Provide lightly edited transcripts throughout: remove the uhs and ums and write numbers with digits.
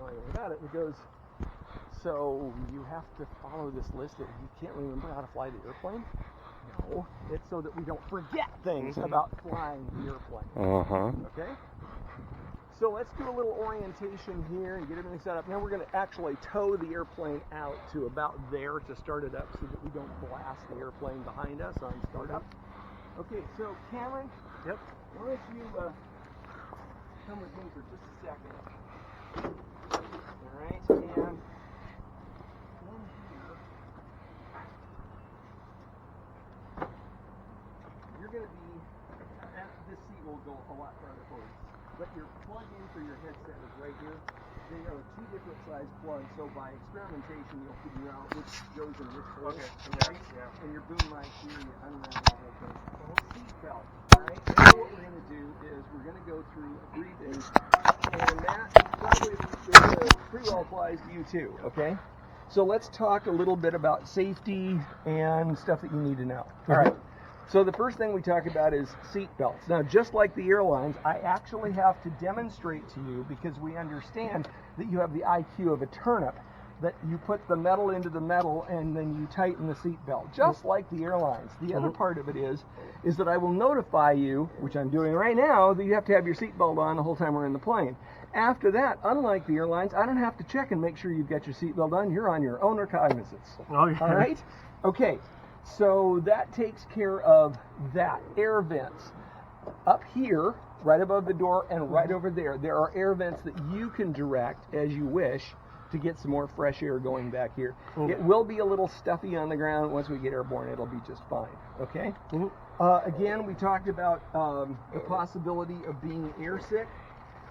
flying without it. It goes, so you have to follow this list that you can't remember how to fly the airplane? No, it's so that we don't forget things about flying the airplane. Okay? So let's do a little orientation here and get everything set up. Now we're going to actually tow the airplane out to about there to start it up so that we don't blast the airplane behind us on startup. Okay, so Cameron, yep. Why don't you come with me for just a second. Alright, and in here, you're going to be, this seat will go a lot farther forward, but your plug-in for your headset is right here. They are two different size plugs, so by experimentation you'll figure out which goes in which hole. Okay, right? yeah. And your boom mic here, you unrun the whole thing. Seat belt. Alright, now what we're going to do is we're going to go through a briefing, and that probably pretty well applies to you too, okay? So let's talk a little bit about safety and stuff that you need to know. Alright, so the first thing we talk about is seat belts. Now, just like the airlines, I actually have to demonstrate to you, because we understand that you have the IQ of a turnip, that you put the metal into the metal and then you tighten the seat belt, just like the airlines. The other part of it is that I will notify you, which I'm doing right now, that you have to have your seat belt on the whole time we're in the plane. After that, unlike the airlines, I don't have to check and make sure you've got your seat belt on. You're on your own recognizance. Oh, yeah. All right? Okay, so that takes care of that. Air vents. Up here, right above the door and right over there are air vents that you can direct as you wish to get some more fresh air going back here. It will be a little stuffy on the ground. Once we get airborne, it'll be just fine, okay? Again, we talked about the possibility of being airsick.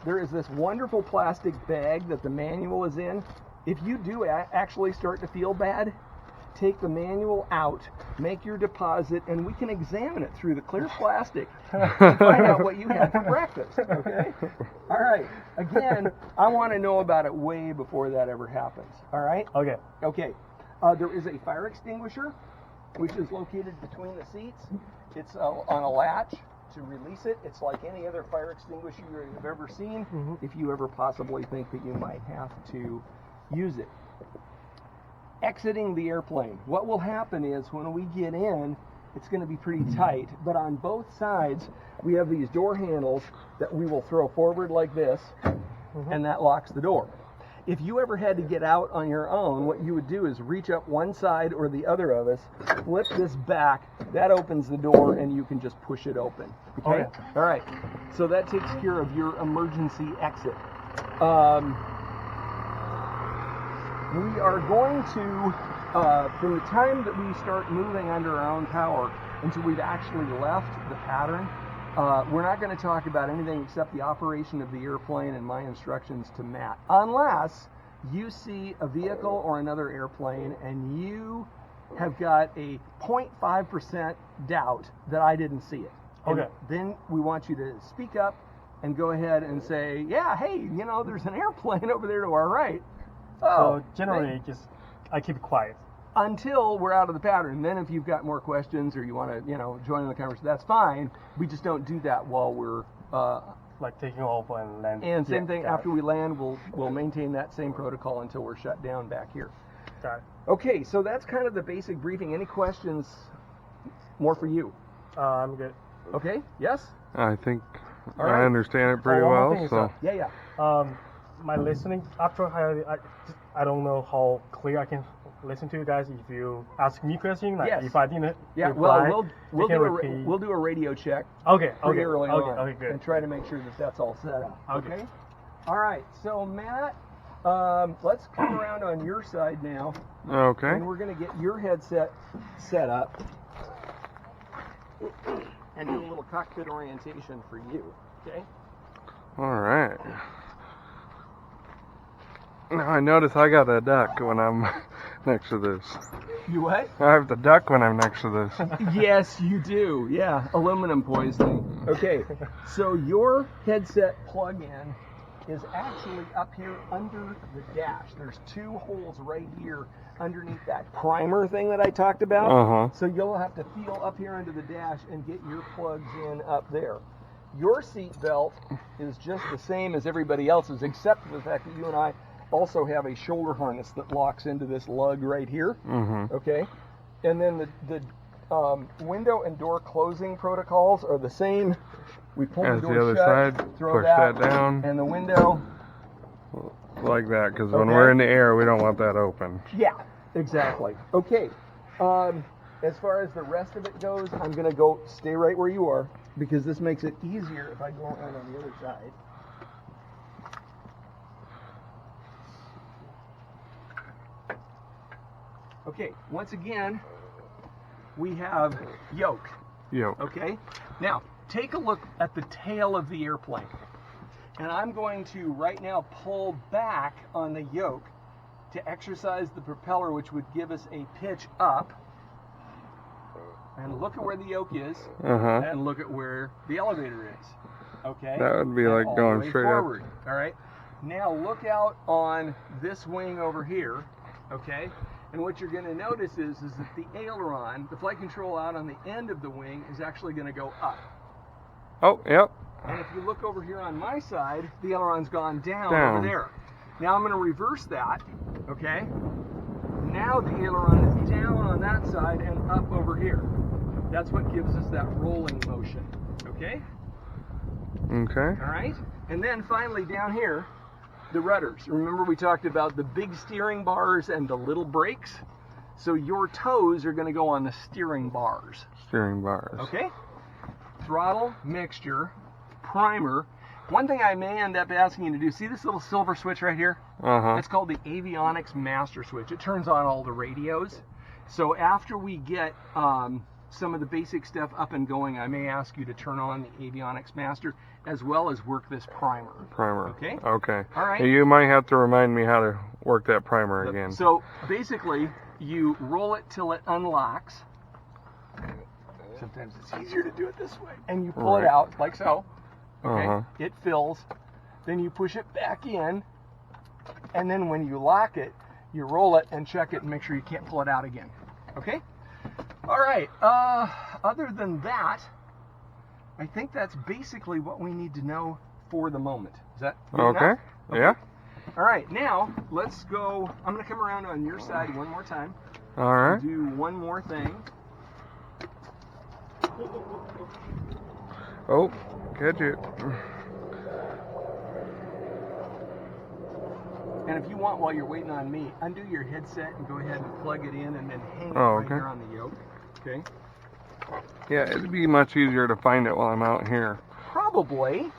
There is this wonderful plastic bag that the manual is in. If you do actually start to feel bad, take the manual out, make your deposit, and we can examine it through the clear plastic and find out what you had for breakfast, okay? All right, again, I want to know about it way before that ever happens, all right? Okay. Okay, there is a fire extinguisher, which is located between the seats. It's on a latch to release it. It's like any other fire extinguisher you have ever seen, if you ever possibly think that you might have to use it. Exiting the airplane. What will happen is when we get in, it's going to be pretty tight, but on both sides we have these door handles that we will throw forward like this, and that locks the door. If you ever had to get out on your own, what you would do is reach up one side or the other of us, flip this back, that opens the door, and you can just push it open. Okay? All right. So that takes care of your emergency exit. We are going to, from the time that we start moving under our own power until we've actually left the pattern, we're not going to talk about anything except the operation of the airplane and my instructions to Matt. Unless you see a vehicle or another airplane and you have got a 0.5% doubt that I didn't see it. And then we want you to speak up and go ahead and say, yeah, hey, you know, there's an airplane over there to our right. So generally, I keep it quiet until we're out of the pattern. Then if you've got more questions or you want to, join in the conversation, that's fine. We just don't do that while we're like taking off and landing. And same thing after we land, we'll maintain that same protocol until we're shut down back here. Got it. Okay, so that's kind of the basic briefing. Any questions more for you? I'm good. Okay. Yes. I think I understand it pretty well. So yeah. My listening, after I don't know how clear I can listen to you guys. If you ask me question, like if I didn't reply, we'll do a radio check. Okay, early on, okay, good. And try to make sure that that's all set up. Okay. All right. So Matt, let's come around on your side now. Okay. And we're going to get your headset set up and do a little cockpit orientation for you. Okay. All right. Now I notice I got a duck when I'm next to this. You what? I have the duck when I'm next to this. Yes, you do. Yeah, aluminum poisoning. Okay, so your headset plug-in is actually up here under the dash. There's two holes right here underneath that primer thing that I talked about. So you'll have to feel up here under the dash and get your plugs in up there. Your seat belt is just the same as everybody else's, except for the fact that you and I also have a shoulder harness that locks into this lug right here. Mm-hmm. Okay, and then the window and door closing protocols are the same. We pull As the door the other shut, side, throw push that down. and the window. Like that, because when Okay. we're in the air, we don't want that open. Yeah, exactly. Okay. As far as the rest of it goes, I'm going to go stay right where you are because this makes it easier if I go around on the other side. Okay, once again, we have yoke. Yoke. Okay, now take a look at the tail of the airplane. And I'm going to right now pull back on the yoke to exercise the propeller, which would give us a pitch up. And look at where the yoke is, and look at where the elevator is. Okay? That would be and like all going the way straight forward. up. All right? Now look out on this wing over here. Okay? And what you're going to notice is that the aileron, the flight control out on the end of the wing, is actually going to go up. Oh, yep. And if you look over here on my side, the aileron's gone down over there. Now I'm going to reverse that, okay? Now the aileron is down on that side and up over here. That's what gives us that rolling motion, okay? Okay. All right? And then finally down here, the rudders. Remember we talked about the big steering bars and the little brakes? So your toes are going to go on the steering bars. Steering bars. Okay? Throttle, mixture, primer. One thing I may end up asking you to do, see this little silver switch right here? It's called the Avionics Master Switch. It turns on all the radios. So after we get some of the basic stuff up and going, I may ask you to turn on the Avionics Master as well as work this primer. Primer. Okay? Okay. All right. You might have to remind me how to work that primer again. So basically, you roll it till it unlocks. Sometimes it's easier to do it this way. And you pull it out like so. Okay? It fills. Then you push it back in. And then when you lock it, you roll it and check it and make sure you can't pull it out again. Okay? All right. Other than that, I think that's basically what we need to know for the moment. Is that good enough? Okay. Yeah. All right. Now, let's go. I'm going to come around on your side one more time. All right. Do one more thing. Oh, catch it. And if you want, while you're waiting on me, undo your headset and go ahead and plug it in and then hang it right here on the yoke. Okay? Yeah, it'd be much easier to find it while I'm out here. Probably.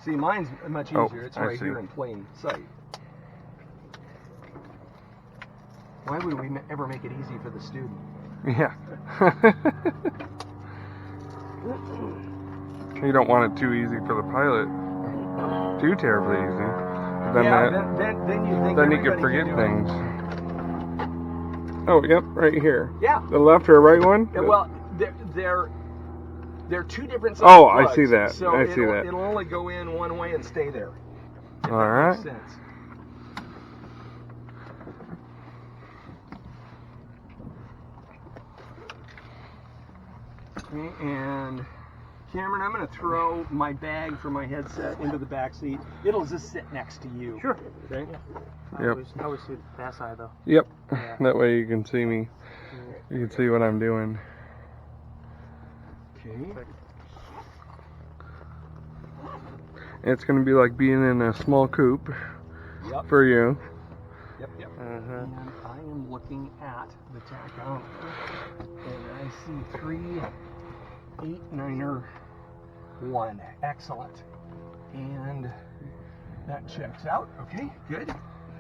See, mine's much easier. It's right here in plain sight. Why would we ever make it easy for the student? Yeah. You don't want it too easy for the pilot. Too terribly easy. Then you could forget things. Oh, yep, right here. Yeah. The left or right one? Yeah, well, they're two different sides. Oh, I see that. So I see that. It'll only go in one way and stay there. If All that right. makes sense. Okay, and Cameron, I'm going to throw my bag for my headset into the back seat. It'll just sit next to you. Sure. Okay. Yeah. I always see that side though. Yep. Yeah. That way you can see me. You can see what I'm doing. Okay. It's going to be like being in a small coupe for you. Yep. And I am looking at the tachometer, and I see 38901. Excellent. And that checks out. Okay, good.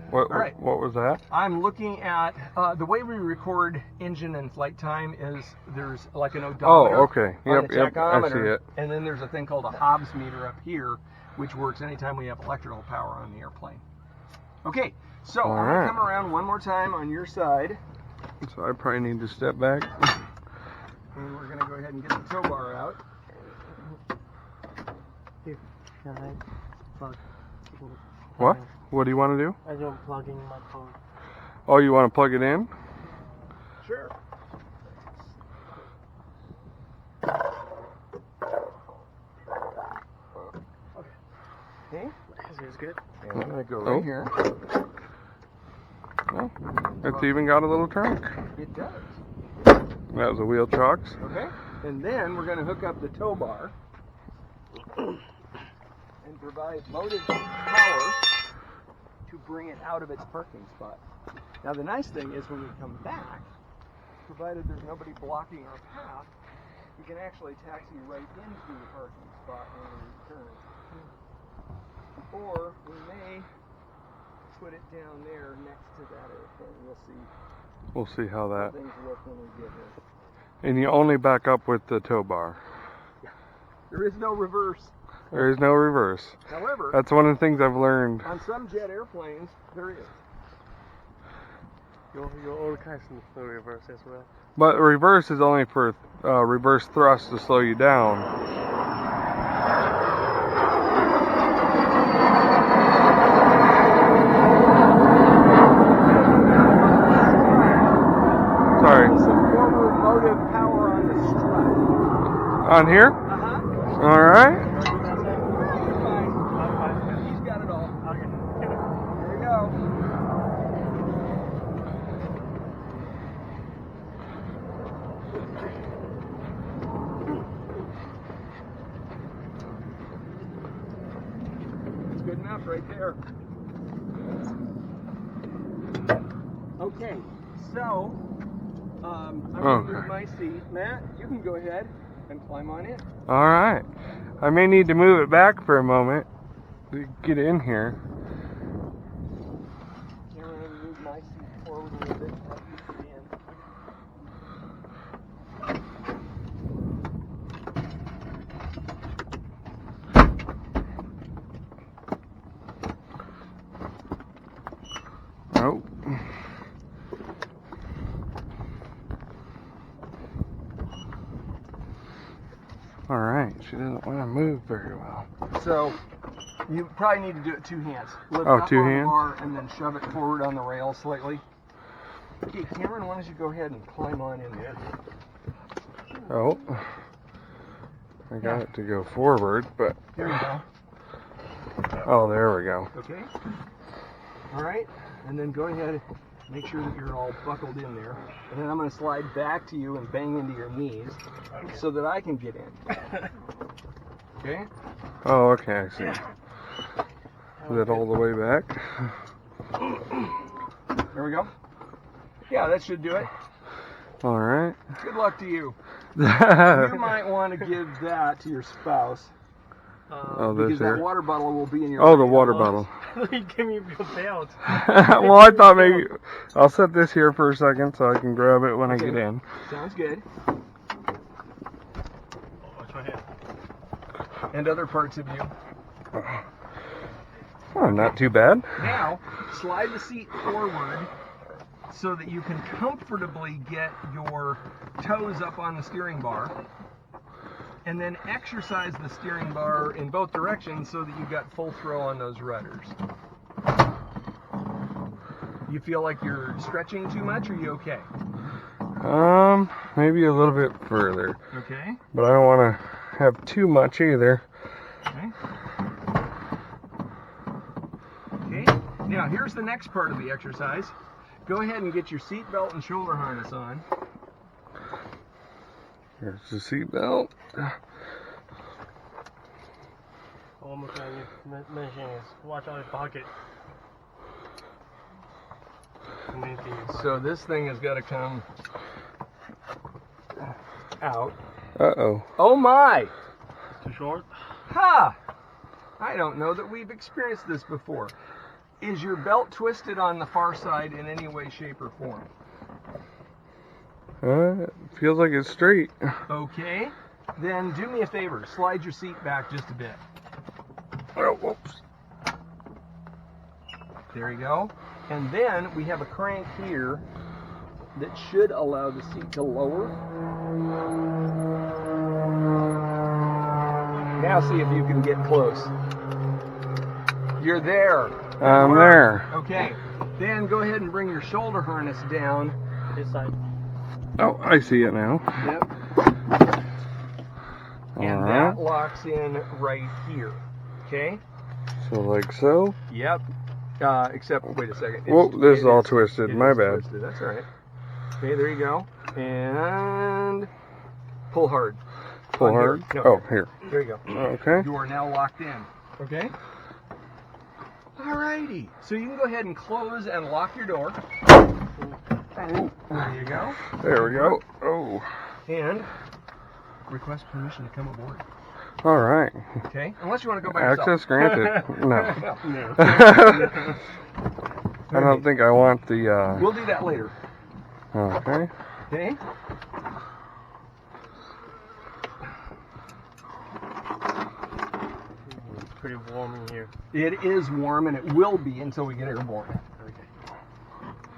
What, all right. What was that? I'm looking at the way we record engine and flight time is there's like an odometer. Oh, okay. On the tachometer, I see it. And then there's a thing called a Hobbs meter up here, which works anytime we have electrical power on the airplane. Okay, so I'm going to come around one more time on your side. So I probably need to step back. And we're going to go ahead and get the tow bar out. Here, can I plug? What? What do you want to do? I don't plug in my phone. Oh, you want to plug it in? Sure. Okay. is good. And I'm going to go right here. Well, it's even got a little trunk. It does. That was a wheel chocks. Okay. And then we're going to hook up the tow bar and provide motive power to bring it out of its parking spot. Now the nice thing is when we come back, provided there's nobody blocking our path, we can actually taxi right into the parking spot when we return. Or we may put it down there next to that airplane. We'll see. We'll see how that. Things look when we get here. And you only back up with the tow bar. There is no reverse. There is no reverse. However, that's one of the things I've learned. On some jet airplanes, there is. Your old cars need no reverse as well. But reverse is only for reverse thrust to slow you down. Sorry. Some forward motive power on the strut. On here? Uh-huh. All right. Fine. He's got it all. There you go. It's good enough right there. Okay, so I'm going to move my seat. Matt, you can go ahead and climb on it. All right. I may need to move it back for a moment to get in here. I'm going to move my seat forward a little bit. Help you get in. Oh. All right, she doesn't want to move very well. So you probably need to do it two hands. Lift Oh, up two on hands? the bar and then shove it forward on the rail slightly. Okay, Cameron, why don't you go ahead and climb on in there? Oh. I got it to go forward, but... There you go. Oh, there we go. Okay. All right, and then go ahead, make sure that you're all buckled in there. And then I'm going to slide back to you and bang into your knees so that I can get in. Okay? Oh, okay, I see. Is that all the way back? There we go. Yeah, that should do it. All right. Good luck to you. You might want to give that to your spouse. Oh, this because here? that water bottle will be in your Oh, the water bottle. Give me your belt. Well, I thought maybe... I'll set this here for a second so I can grab it when I get in. Sounds good. Watch my head. And other parts of you. Oh, not too bad. Now, slide the seat forward so that you can comfortably get your toes up on the steering bar. And then exercise the steering bar in both directions so that you've got full throw on those rudders. You feel like you're stretching too much, or are you okay? Maybe a little bit further. Okay. But I don't want to have too much either. Okay. Okay. Now, here's the next part of the exercise. Go ahead and get your seat belt and shoulder harness on. Here's the seat belt. One more thing you mention is watch out your pocket. So this thing has got to come out. Uh-oh. Oh my! Too short? Ha! I don't know that we've experienced this before. Is your belt twisted on the far side in any way, shape, or form? It feels like it's straight. Okay. Then do me a favor. Slide your seat back just a bit. Oh, whoops. There you go. And then we have a crank here that should allow the seat to lower. Now see if you can get close. You're there. I'm there. Okay. Then go ahead and bring your shoulder harness down. This side. Oh, I see it now. Yep. And All right. that locks in right here. Okay? So like so. Yep. Except, wait a second. Whoa, this is all twisted. My bad. Twisted. That's all right. Okay, there you go. And pull hard. Pull hard? No, oh, here. There you go. Okay. You are now locked in. Okay? Alrighty. So you can go ahead and close and lock your door. There you go. There we go. Oh. And request permission to come aboard. All right. Okay? Unless you want to go by yourself. Access granted. No. No. I don't think I want the... We'll do that later. Okay. Okay? It's pretty warm in here. It is warm, and it will be until we get airborne.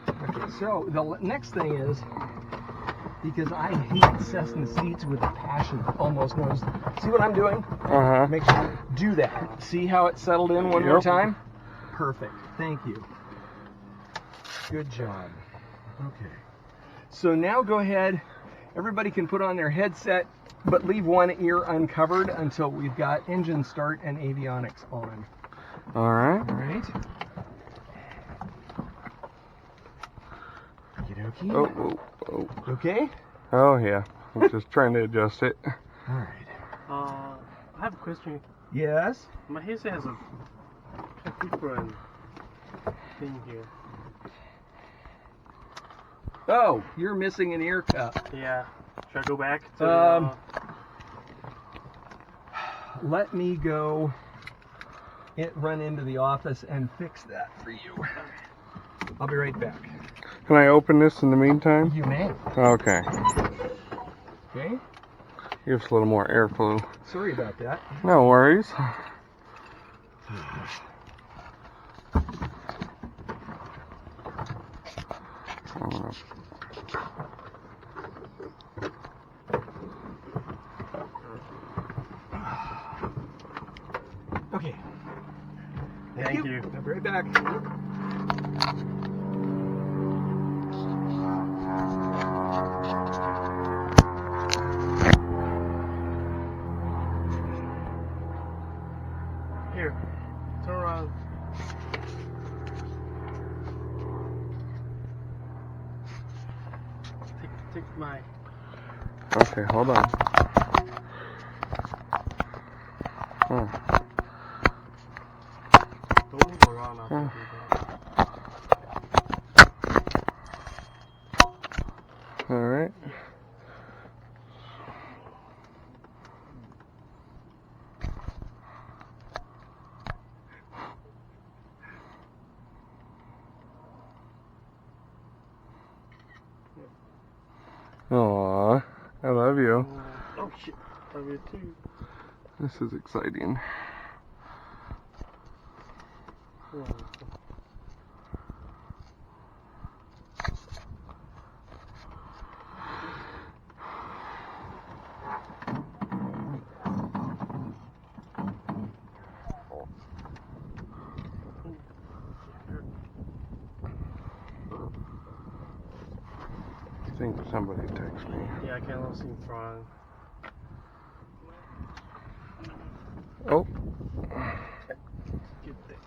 Okay, so the next thing is, because I hate Cessna seats with a passion, almost knows. See what I'm doing? Uh-huh. Make sure do that. See how it settled in one more time? Perfect. Thank you. Good job. Okay. So now go ahead. Everybody can put on their headset, but leave one ear uncovered until we've got engine start and avionics on. All right. All right. Okey-dokey. Oh. Okay? Oh, yeah. I'm just trying to adjust it. All right. I have a question. Yes? My headset has a different thing here. Oh, you're missing an ear cup. Yeah. Should I go back to Let me go run into the office and fix that for you. I'll be right back. Can I open this in the meantime? You may. Okay. Okay? Gives a little more airflow. Sorry about that. No worries. Okay. Thank you. I'll be right back. Here, turn around. Take my. Okay, hold on. Don't move around after you do that. All right. Aww, I love you. Oh shit, I love you too. This is exciting. I think somebody texted me. Yeah, I cannot see in front. Oh. Get there.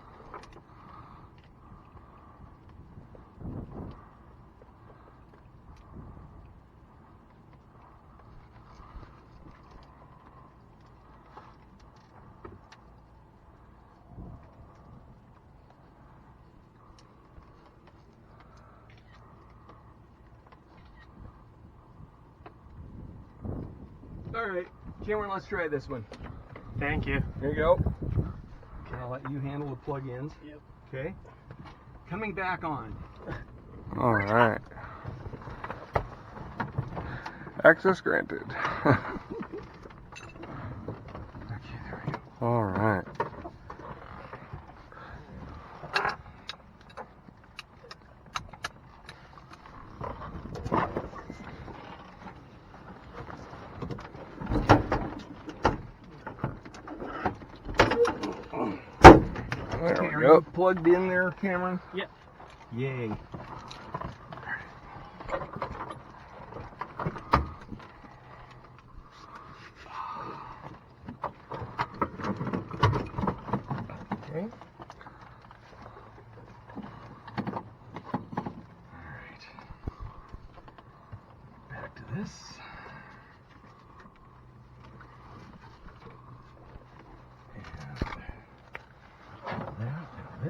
All right, Cameron, let's try this one. Thank you. There you go. Okay, I'll let you handle the plug-ins. Yep. Okay. Coming back on. All right. Access granted. Okay, there we go. All right. There Okay, we are go. you plugged in there, Cameron? Yep. Yay. Okay.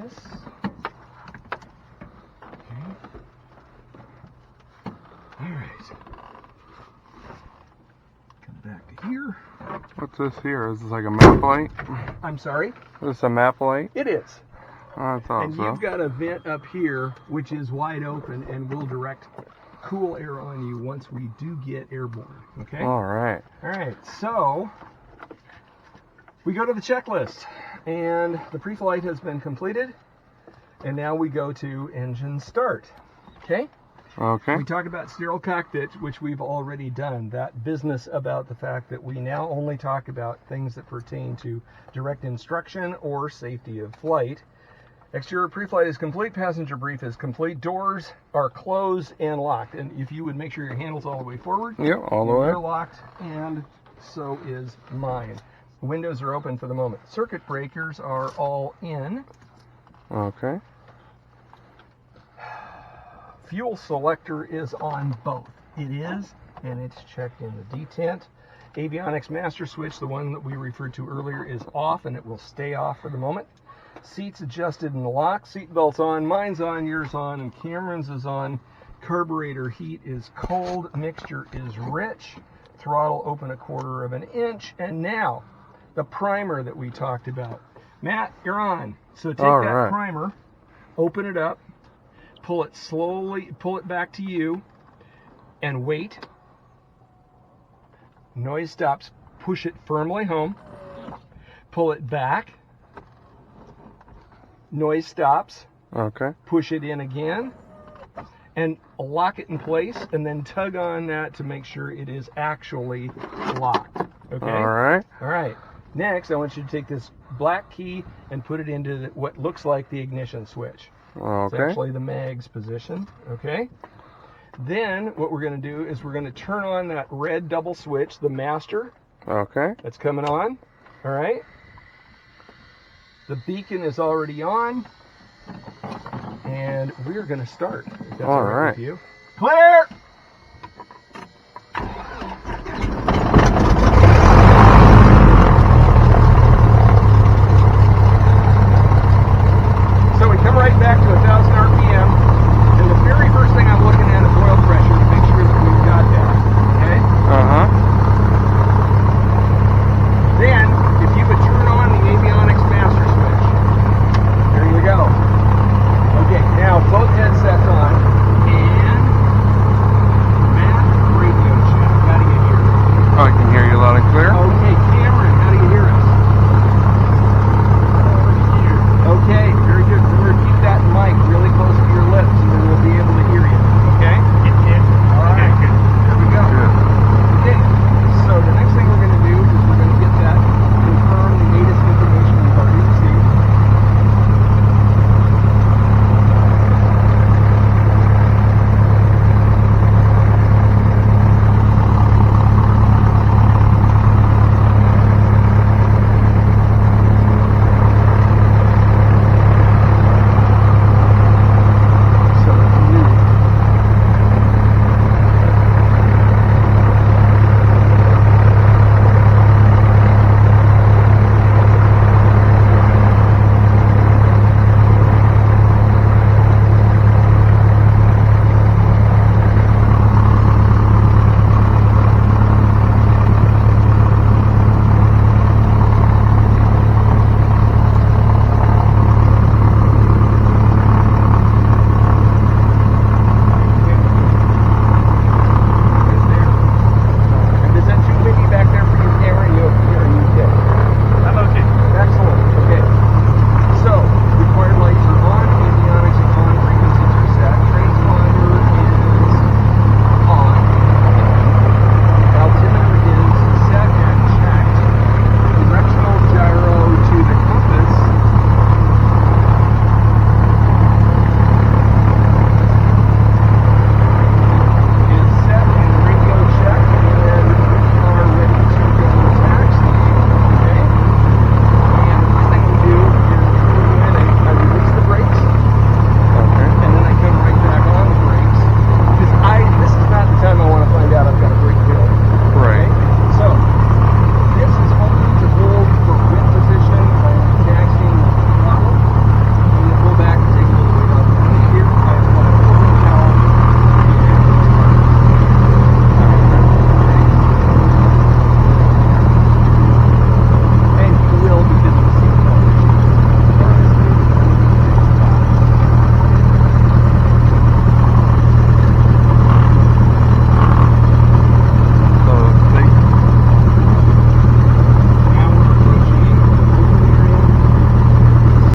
this. Okay. All right. Come back to here. What's this here? Is this like a map light? I'm sorry? Is this a map light? It is. I thought and so. You've got a vent up here which is wide open and will direct cool air on you once we do get airborne. Okay? Alright. Alright, so we go to the checklist and the pre-flight has been completed and now we go to engine start. Okay? Okay. We talk about sterile cockpit, which we've already done. That business about the fact that we now only talk about things that pertain to direct instruction or safety of flight. Exterior pre-flight is complete. Passenger brief is complete. Doors are closed and locked. And if you would make sure your handle's all the way forward. Yep, all the way. They're locked, and so is mine. The windows are open for the moment. Circuit breakers are all in. Okay. Fuel selector is on both. It is, and it's checked in the detent. Avionics master switch, the one that we referred to earlier, is off, and it will stay off for the moment. Seats adjusted and locked. Seat belts on. Mine's on, yours on, and Cameron's is on. Carburetor heat is cold. Mixture is rich. Throttle open 1/4 inch. And now, the primer that we talked about. Matt, you're on. So take that primer, open it up, pull it slowly, pull it back to you, and wait. Noise stops. Push it firmly home. Pull it back. Noise stops. Okay. Push it in again. And lock it in place, and then tug on that to make sure it is actually locked. Okay? Alright. Alright. Next, I want you to take this black key and put it into what looks like the ignition switch. Okay. It's actually the mag's position. Okay? Then, what we're going to do is we're going to turn on that red double switch, the master. Okay. That's coming on. Alright? The beacon is already on. And we're going to start. If that's all right with you. Clear! So we come right back to